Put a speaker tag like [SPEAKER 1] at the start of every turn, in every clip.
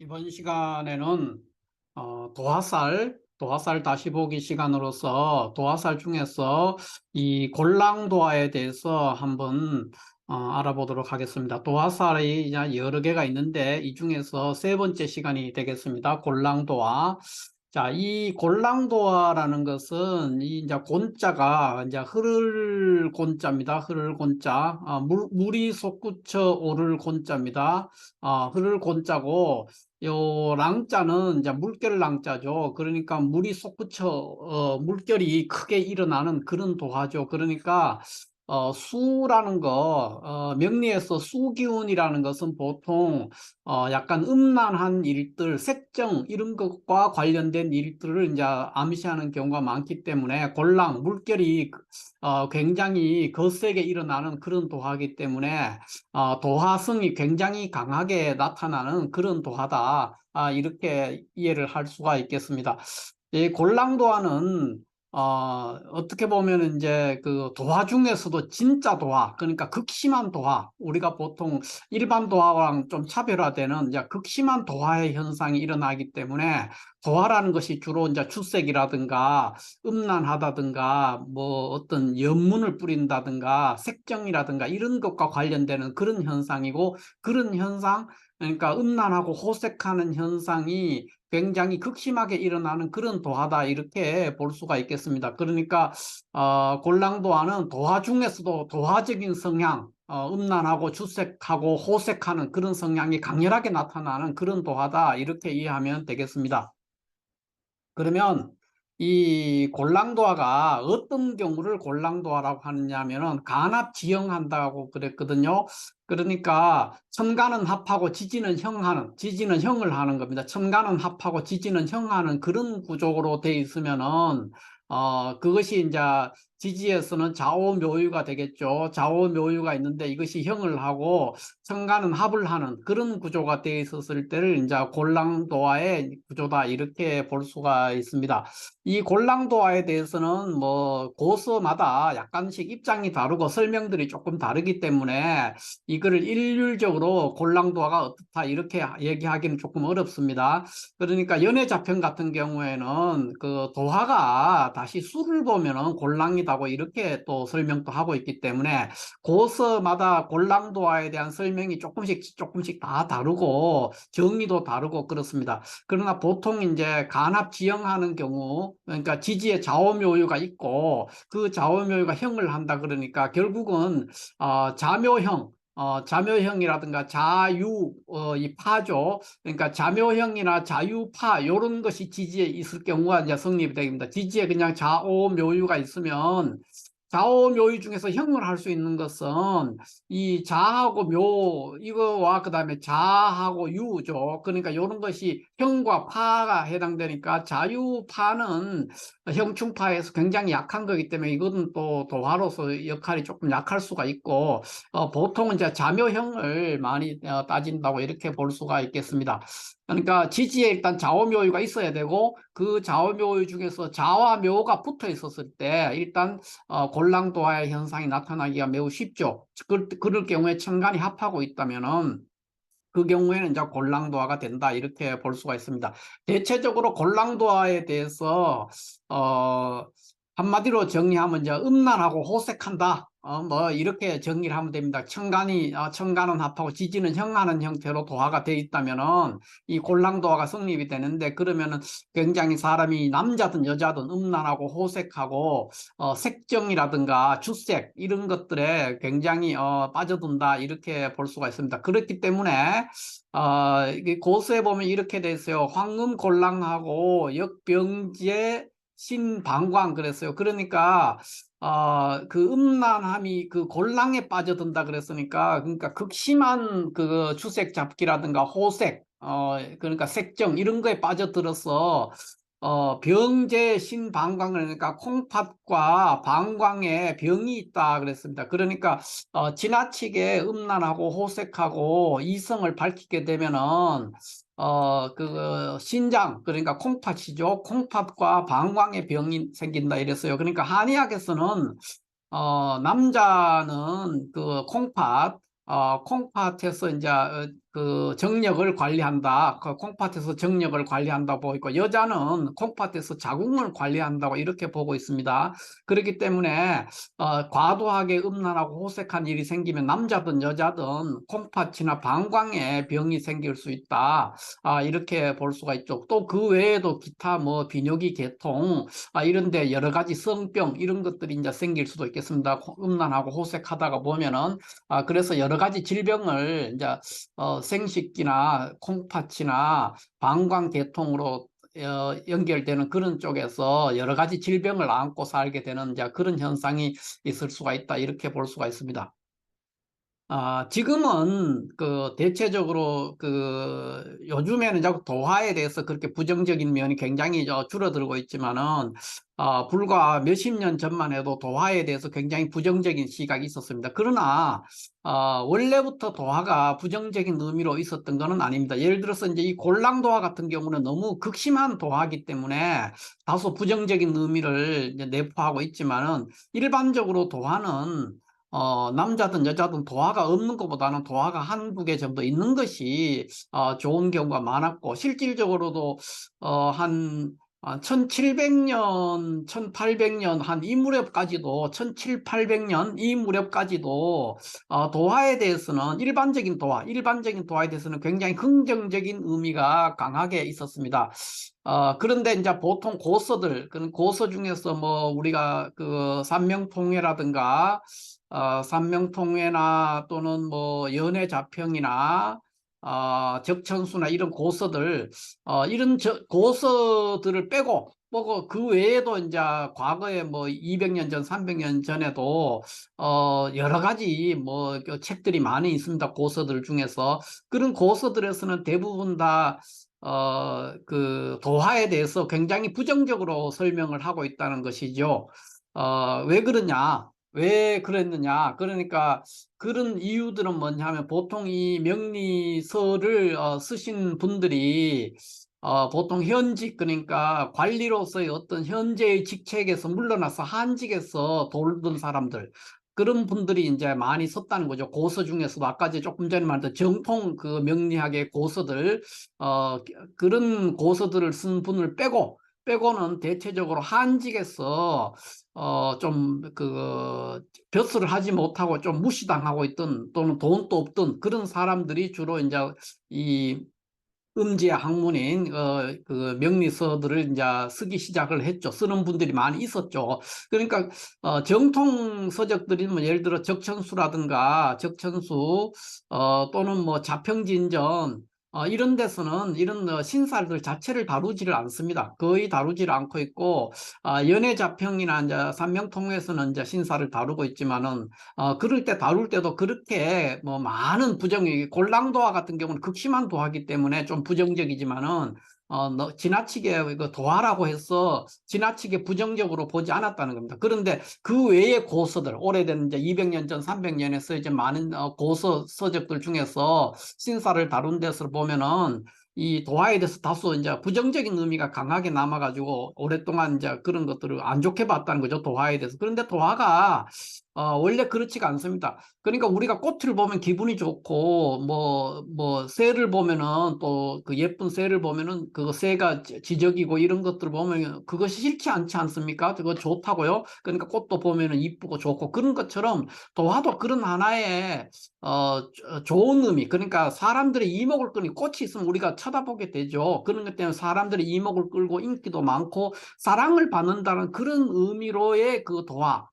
[SPEAKER 1] 이번 시간에는 도화살 다시 보기 시간으로서 도화살 중에서 이 골랑도화에 대해서 한번 알아보도록 하겠습니다. 도화살이 이제 여러 개가 있는데 이 중에서 세 번째 시간이 되겠습니다. 골랑도화. 자, 이 골랑도화라는 것은 이 이제 곤자가 이제 흐를 곤자입니다. 흐를 곤자. 물이 솟구쳐 오를 곤자입니다. 흐를 곤자고 요 랑자는 이제 물결 랑자죠. 그러니까 물이 솟구쳐 물결이 크게 일어나는 그런 도화죠. 그러니까 수라는 거, 명리에서 수기운이라는 것은 보통 약간 음란한 일들, 색정 이런 것과 관련된 일들을 이제 암시하는 경우가 많기 때문에 골랑 물결이 굉장히 거세게 일어나는 그런 도화이기 때문에 도화성이 굉장히 강하게 나타나는 그런 도화다. 이렇게 이해를 할 수가 있겠습니다. 이 골랑도화는 어떻게 보면 이제 그 도화 중에서도 진짜 도화, 그러니까 극심한 도화, 우리가 보통 일반 도화랑 좀 차별화되는 이제 극심한 도화의 현상이 일어나기 때문에 도화라는 것이 주로 이제 출색이라든가 음란하다든가 뭐 어떤 연문을 뿌린다든가 색정이라든가 이런 것과 관련되는 그런 현상이고, 그런 현상, 그러니까 음란하고 호색하는 현상이 굉장히 극심하게 일어나는 그런 도화다, 이렇게 볼 수가 있겠습니다. 그러니까 골랑도화는 도화 중에서도 도화적인 성향, 음란하고 출색하고 호색하는 그런 성향이 강렬하게 나타나는 그런 도화다, 이렇게 이해하면 되겠습니다. 그러면 이 골랑도화가 어떤 경우를 골랑도화라고 하느냐면은 간합지형한다고 그랬거든요. 그러니까 천간은 합하고 지지는 형하는, 지지는 형을 하는 겁니다. 천간은 합하고 지지는 형하는 그런 구조로 돼 있으면은 그것이 이제 지지에서는 좌오묘유가 되겠죠. 좌오묘유가 있는데 이것이 형을 하고 천간은 합을 하는 그런 구조가 되어 있었을 때를 이제 골랑도화의 구조다, 이렇게 볼 수가 있습니다. 이 골랑도화에 대해서는 뭐 고서마다 약간씩 입장이 다르고 설명들이 조금 다르기 때문에 이거를 일률적으로 골랑도화가 어떻다 이렇게 얘기하기는 조금 어렵습니다. 그러니까 연애자평 같은 경우에는 그 도화가 다시 수를 보면은 골랑이다고 이렇게 또 설명도 하고 있기 때문에 고서마다 골랑도화에 대한 설명이 조금씩 다 다르고 정의도 다르고 그렇습니다. 그러나 보통 이제 간합지형하는 경우, 그러니까 지지에 좌오묘유가 있고 그 좌오묘유가 형을 한다 그러니까 결국은 자묘형, 자묘형이라든가 자유, 이 파죠. 그러니까 자묘형이나 자유파 이런 것이 지지에 있을 경우가 이제 성립이 됩니다. 지지에 그냥 좌오묘유가 있으면 좌오묘유 중에서 형을 할 수 있는 것은 이 자하고 묘 이거와 그다음에 자하고 유죠. 그러니까 이런 것이 형과 파가 해당되니까 자유파는 형충파에서 굉장히 약한 거기 때문에 이것은 또 도화로서 역할이 조금 약할 수가 있고, 보통은 이제 자묘형을 많이 따진다고 이렇게 볼 수가 있겠습니다. 그러니까 지지에 일단 좌오묘유가 있어야 되고 그 좌오묘유 중에서 자와 묘가 붙어 있었을 때 일단 골랑도화의 현상이 나타나기가 매우 쉽죠. 그럴 경우에 천간이 합하고 있다면은 그 경우에는 이제 골랑도화가 된다, 이렇게 볼 수가 있습니다. 대체적으로 골랑도화에 대해서 어, 한마디로 정리하면 이제 음란하고 호색한다. 뭐 이렇게 정리를 하면 됩니다. 천간은 합하고 지지는 형하는 형태로 도화가 되어 있다면은 이 골랑도화가 성립이 되는데, 그러면은 굉장히 사람이 남자든 여자든 음란하고 호색하고 색정이라든가 주색 이런 것들에 굉장히 빠져든다, 이렇게 볼 수가 있습니다. 그렇기 때문에 이게 고서에 보면 이렇게 돼 있어요. 황금골랑하고 역병제 신방광 그랬어요. 그러니까 그 음란함이 그 골랑에 빠져든다 그랬으니까, 그러니까 극심한 그 주색 잡기라든가 호색, 그러니까 색정 이런 거에 빠져들어서 병제 신방광을, 그러니까 콩팥과 방광에 병이 있다 그랬습니다. 그러니까 지나치게 음란하고 호색하고 이성을 밝히게 되면은 그 신장, 그러니까 콩팥이죠. 콩팥과 방광에 병이 생긴다 이랬어요. 그러니까 한의학에서는 남자는 그 콩팥에서 이제 그 정력을 관리한다. 그 콩팥에서 정력을 관리한다고 보고 있고, 여자는 콩팥에서 자궁을 관리한다고 이렇게 보고 있습니다. 그렇기 때문에 과도하게 음란하고 호색한 일이 생기면 남자든 여자든 콩팥이나 방광에 병이 생길 수 있다. 이렇게 볼 수가 있죠. 또 그 외에도 기타 뭐 비뇨기 계통 이런데 여러 가지 성병 이런 것들이 이제 생길 수도 있겠습니다. 음란하고 호색하다가 보면은 그래서 여러 가지 질병을 이제 생식기나 콩팥이나 방광계통으로 연결되는 그런 쪽에서 여러 가지 질병을 안고 살게 되는 이제 그런 현상이 있을 수가 있다. 이렇게 볼 수가 있습니다. 지금은 그 대체적으로 그 요즘에는 자꾸 도화에 대해서 그렇게 부정적인 면이 굉장히 줄어들고 있지만은 불과 몇십 년 전만 해도 도화에 대해서 굉장히 부정적인 시각이 있었습니다. 그러나 원래부터 도화가 부정적인 의미로 있었던 것은 아닙니다. 예를 들어서 이제 이 골랑도화 같은 경우는 너무 극심한 도화이기 때문에 다소 부정적인 의미를 이제 내포하고 있지만은 일반적으로 도화는 남자든 여자든 도화가 없는 것보다는 도화가 한두 개 정도 있는 것이 좋은 경우가 많았고, 실질적으로도 한 1700년, 1800년 한 이 무렵까지도 1700, 800년 이 무렵까지도 도화에 대해서는 일반적인 도화에 대해서는 굉장히 긍정적인 의미가 강하게 있었습니다. 그런데 이제 보통 고서들, 그 고서 중에서 뭐 우리가 그 산명통회라든가 산명통회나 또는 뭐 연애자평이나 적천수나 이런 고서들 이런 고서들을 빼고 뭐그 외에도 이제 과거에 뭐 200년 전, 300년 전에도 여러 가지 뭐그 책들이 많이 있습니다. 고서들 중에서 그런 고서들에서는 대부분 다 그 도화에 대해서 굉장히 부정적으로 설명을 하고 있다는 것이죠. 왜 그러냐? 왜 그랬느냐? 그러니까 그런 이유들은 뭐냐면 보통 이 명리서를 쓰신 분들이 보통 현직 그러니까 관리로서의 어떤 현재의 직책에서 물러나서 한직에서 돌던 사람들 그런 분들이 이제 많이 썼다는 거죠. 고서 중에서도 아까 이제 조금 전에 말했던 정통 그 명리학의 고서들 그런 고서들을 쓴 분을 빼고는 대체적으로 한직에서 좀 그 벼슬을 하지 못하고 좀 무시당하고 있던 또는 돈도 없던 그런 사람들이 주로 이제 이 음지의 학문인 그 명리서들을 이제 쓰기 시작을 했죠. 쓰는 분들이 많이 있었죠. 그러니까 정통 서적들이 뭐 예를 들어 적천수라든가 적천수 또는 뭐 자평진전 이런 데서는 이런 신사들 자체를 다루지를 않습니다. 거의 다루지를 않고 있고 연애자평이나 이제 산명통에서는 이제 신사를 다루고 있지만은 그럴 때 다룰 때도 그렇게 뭐 많은 부정이 골랑도화 같은 경우는 극심한 도화기 때문에 좀 부정적이지만은 지나치게 그 도화라고 해서 지나치게 부정적으로 보지 않았다는 겁니다. 그런데 그 외의 고서들 오래된 이제 200년 전, 300년에 쓰여진 많은 고서 서적들 중에서 신사를 다룬 데서 보면은 이 도화에 대해서 다소 이제 부정적인 의미가 강하게 남아가지고 오랫동안 이제 그런 것들을 안 좋게 봤다는 거죠. 도화에 대해서. 그런데 도화가 원래 그렇지가 않습니다. 그러니까 우리가 꽃을 보면 기분이 좋고, 새를 보면은 또 그 예쁜 새를 보면은 그 새가 지적이고 이런 것들을 보면 그것이 싫지 않지 않습니까? 그거 좋다고요? 그러니까 꽃도 보면은 이쁘고 좋고 그런 것처럼 도화도 그런 하나의 좋은 의미. 그러니까 사람들의 이목을 끄는 꽃이 있으면 우리가 쳐다보게 되죠. 그런 것 때문에 사람들의 이목을 끌고 인기도 많고 사랑을 받는다는 그런 의미로의 그 도화.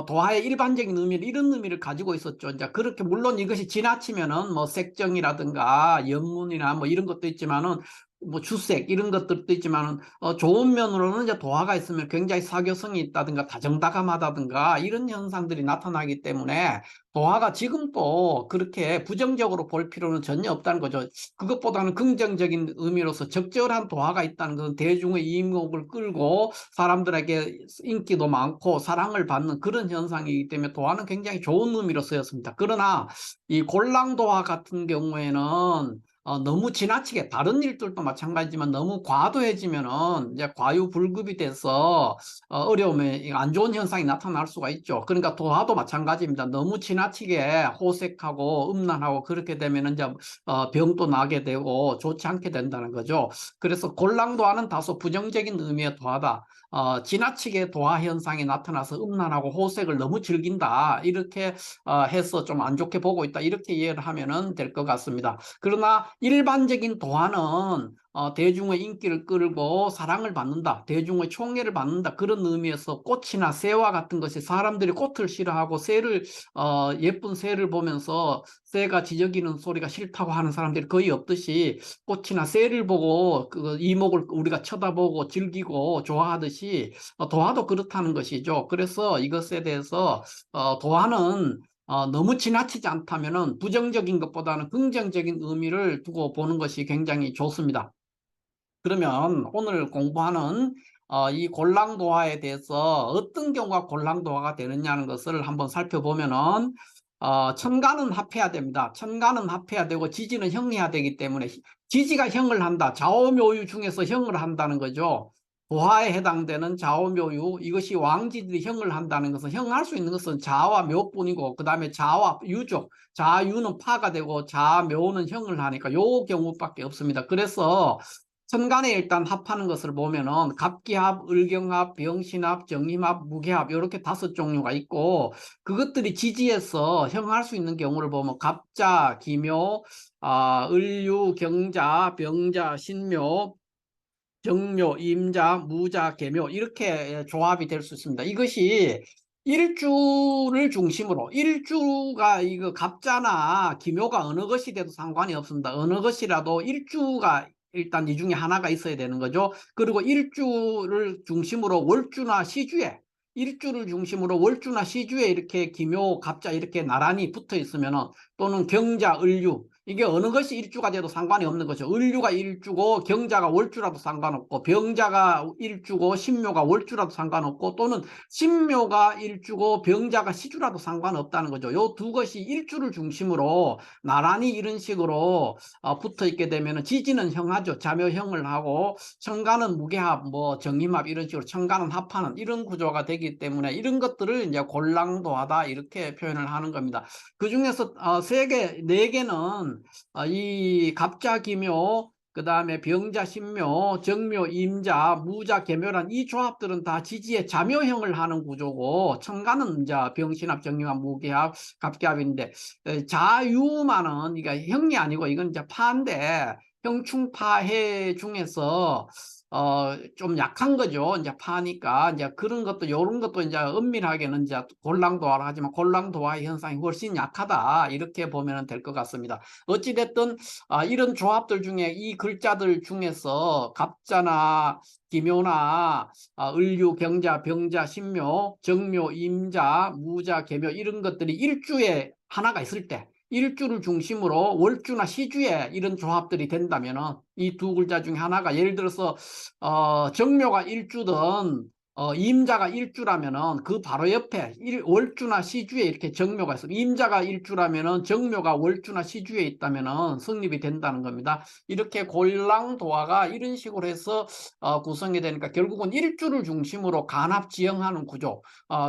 [SPEAKER 1] 도하의 일반적인 의미를 이런 의미를 가지고 있었죠. 이제 그렇게 물론 이것이 지나치면은 뭐 색정이라든가 영문이나 뭐 이런 것도 있지만은 뭐 주색 이런 것들도 있지만은 좋은 면으로는 이제 도화가 있으면 굉장히 사교성이 있다든가 다정다감하다든가 이런 현상들이 나타나기 때문에 도화가 지금도 그렇게 부정적으로 볼 필요는 전혀 없다는 거죠. 그것보다는 긍정적인 의미로서 적절한 도화가 있다는 것은 대중의 이목을 끌고 사람들에게 인기도 많고 사랑을 받는 그런 현상이기 때문에 도화는 굉장히 좋은 의미로 쓰였습니다. 그러나 이 골랑도화 같은 경우에는 너무 지나치게 다른 일들도 마찬가지지만 너무 과도해지면은 이제 과유불급이 돼서 어려움에 안 좋은 현상이 나타날 수가 있죠. 그러니까 도화도 마찬가지입니다. 너무 지나치게 호색하고 음란하고 그렇게 되면 이제 병도 나게 되고 좋지 않게 된다는 거죠. 그래서 골랑도화는 다소 부정적인 의미의 도화다. 지나치게 도화 현상이 나타나서 음란하고 호색을 너무 즐긴다. 이렇게 해서 좀 안 좋게 보고 있다. 이렇게 이해를 하면 될 것 같습니다. 그러나 일반적인 도화는 대중의 인기를 끌고 사랑을 받는다. 대중의 총애를 받는다. 그런 의미에서 꽃이나 새와 같은 것이 사람들이 꽃을 싫어하고 새를 예쁜 새를 보면서 새가 지저귀는 소리가 싫다고 하는 사람들이 거의 없듯이 꽃이나 새를 보고 그 이목을 우리가 쳐다보고 즐기고 좋아하듯이 도화도 그렇다는 것이죠. 그래서 이것에 대해서 도화는 너무 지나치지 않다면은 부정적인 것보다는 긍정적인 의미를 두고 보는 것이 굉장히 좋습니다. 그러면 오늘 공부하는 이 골랑도화에 대해서 어떤 경우가 골랑도화가 되느냐는 것을 한번 살펴보면은 천간은 합해야 됩니다. 천간은 합해야 되고 지지는 형해야 되기 때문에 지지가 형을 한다. 좌오묘유 중에서 형을 한다는 거죠. 도화에 해당되는 좌오묘유 이것이 왕지들이 형을 한다는 것은 형할 수 있는 것은 자와 묘뿐이고 그 다음에 자와 유죠. 자유는 파가 되고 자묘는 형을 하니까 요 경우밖에 없습니다. 그래서 천간에 일단 합하는 것을 보면은 갑기합, 을경합, 병신합, 정임합, 무게합 이렇게 5종류가 있고 그것들이 지지에서 형할 수 있는 경우를 보면 갑자, 기묘, 을유, 경자, 병자, 신묘, 정묘, 임자, 무자, 계묘 이렇게 조합이 될 수 있습니다. 이것이 일주를 중심으로 일주가 이거 갑자나 기묘가 어느 것이 돼도 상관이 없습니다. 어느 것이라도 일주가 일단 이 중에 하나가 있어야 되는 거죠. 그리고 일주를 중심으로 월주나 시주에 일주를 중심으로 월주나 시주에 이렇게 기묘, 갑자 이렇게 나란히 붙어 있으면 또는 경자, 을유 이게 어느 것이 일주가 돼도 상관이 없는 거죠. 을류가 일주고 경자가 월주라도 상관없고 병자가 일주고 신묘가 월주라도 상관없고 또는 신묘가 일주고 병자가 시주라도 상관없다는 거죠. 요 두 것이 일주를 중심으로 나란히 이런 식으로 붙어 있게 되면 지지는 형하죠. 자묘형을 하고 천간은 무게합, 뭐 정임합 이런 식으로 천간은 합하는 이런 구조가 되기 때문에 이런 것들을 이제 골랑도하다 이렇게 표현을 하는 겁니다. 그 중에서 네 개는 이 갑자, 기묘, 그 다음에 병자, 신묘, 정묘, 임자, 무자, 계묘란 이 조합들은 다 지지의 자묘형을 하는 구조고 천간은 이제 병신합, 정유합, 무게합, 갑기합인데 자유만은 이게 형이 아니고 이건 이제 파인데 형충파해 중에서 좀 약한 거죠. 이제 파니까 이제 그런 것도 요런 것도 이제 은밀하게는 이제 골랑도화를 하지만 골랑도화의 현상이 훨씬 약하다 이렇게 보면 될 것 같습니다. 어찌 됐든 이런 조합들 중에 이 글자들 중에서 갑자나 기묘나 을유, 경자, 병자, 신묘, 정묘, 임자, 무자, 계묘 이런 것들이 일주에 하나가 있을 때 일주를 중심으로 월주나 시주에 이런 조합들이 된다면 이 두 글자 중에 하나가 예를 들어서 정묘가 일주든 임자가 일주라면은 그 바로 옆에 월주나 시주에 이렇게 정묘가 있어. 임자가 일주라면은 정묘가 월주나 시주에 있다면은 성립이 된다는 겁니다. 이렇게 골랑도화가 이런 식으로 해서 구성이 되니까 결국은 일주를 중심으로 간합지형하는 구조,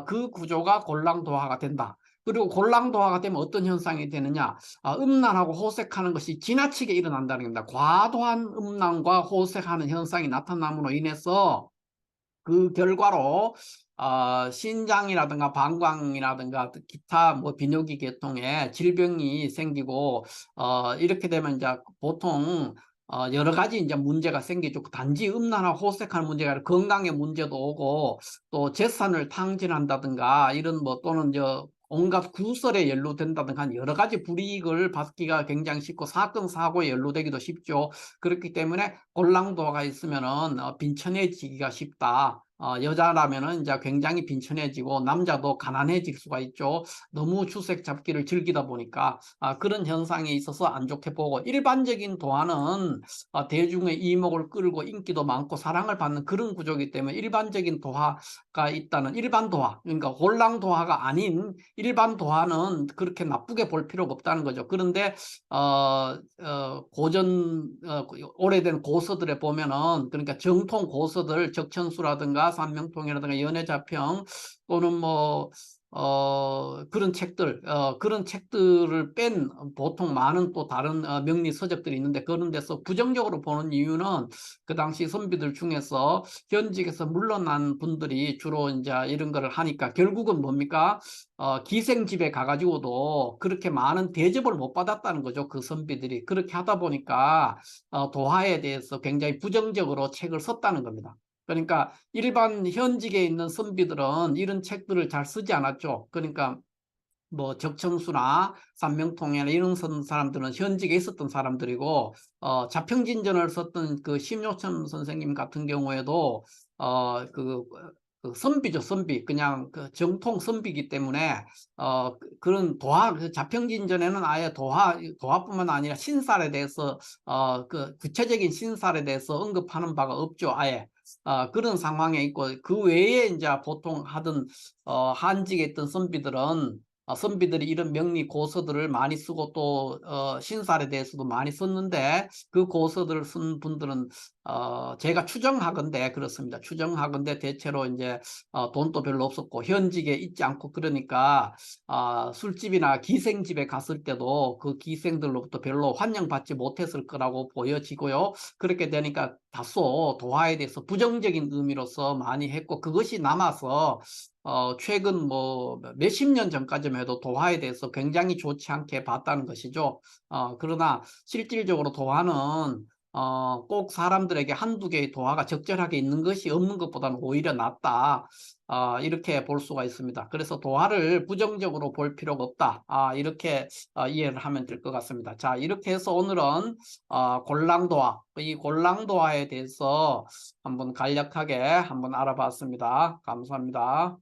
[SPEAKER 1] 그 구조가 골랑도화가 된다. 그리고 골랑도화가 되면 어떤 현상이 되느냐? 음란하고 호색하는 것이 지나치게 일어난다는 겁니다. 과도한 음란과 호색하는 현상이 나타남으로 인해서 그 결과로 신장이라든가 방광이라든가 기타 뭐 비뇨기 계통에 질병이 생기고 이렇게 되면 이제 보통 여러 가지 이제 문제가 생기죠. 단지 음란하고 호색하는 문제가 아니라 건강에 문제도 오고 또 재산을 탕진한다든가 이런 뭐 또는 온갖 구설에 연루된다든가 여러 가지 불이익을 받기가 굉장히 쉽고 사건 사고에 연루되기도 쉽죠. 그렇기 때문에 골랑도화가 있으면은 빈천해지기가 쉽다. 여자라면은 이제 굉장히 빈천해지고 남자도 가난해질 수가 있죠. 너무 주색 잡기를 즐기다 보니까 그런 현상이 있어서 안 좋게 보고, 일반적인 도화는 대중의 이목을 끌고 인기도 많고 사랑을 받는 그런 구조이기 때문에 일반적인 도화가 있다는, 일반 도화, 그러니까 홀랑 도화가 아닌 일반 도화는 그렇게 나쁘게 볼 필요가 없다는 거죠. 그런데 오래된 고서들에 보면은, 그러니까 정통 고서들, 적천수라든가 산명통이라든가 연애자평 또는 뭐 그런 책들을 뺀 보통 많은 또 다른 명리 서적들이 있는데, 그런 데서 부정적으로 보는 이유는 그 당시 선비들 중에서 현직에서 물러난 분들이 주로 이제 이런 거를 하니까 결국은 뭡니까? 기생집에 가가지고도 그렇게 많은 대접을 못 받았다는 거죠. 그 선비들이. 그렇게 하다 보니까 도화에 대해서 굉장히 부정적으로 책을 썼다는 겁니다. 그러니까 일반 현직에 있는 선비들은 이런 책들을 잘 쓰지 않았죠. 그러니까 뭐 적청수나 산명통이나 이런 사람들은 현직에 있었던 사람들이고, 자평진전을 썼던 그 심요천 선생님 같은 경우에도 그 선비죠, 선비. 그냥 그 정통 선비이기 때문에 그런 도화, 그 자평진전에는 아예 도화뿐만 아니라 신살에 대해서 그 구체적인 신살에 대해서 언급하는 바가 없죠, 아예. 그런 상황에 있고, 그 외에 이제 보통 하던 한직에 있던 선비들은 선비들이 이런 명리 고서들을 많이 쓰고 또 신살에 대해서도 많이 썼는데, 그 고서들을 쓴 분들은 제가 추정하건대 그렇습니다. 추정하건대 대체로 이제 돈도 별로 없었고 현직에 있지 않고, 그러니까 술집이나 기생집에 갔을 때도 그 기생들로부터 별로 환영받지 못했을 거라고 보여지고요. 그렇게 되니까 다소 도화에 대해서 부정적인 의미로서 많이 했고, 그것이 남아서 최근 뭐 몇십 년 전까지만 해도 도화에 대해서 굉장히 좋지 않게 봤다는 것이죠. 그러나 실질적으로 도화는 꼭 사람들에게 한두 개의 도화가 적절하게 있는 것이 없는 것보다는 오히려 낫다. 이렇게 볼 수가 있습니다. 그래서 도화를 부정적으로 볼 필요가 없다. 이렇게 이해를 하면 될 것 같습니다. 자, 이렇게 해서 오늘은 골랑도화, 이 골랑도화에 대해서 한번 간략하게 한번 알아봤습니다. 감사합니다.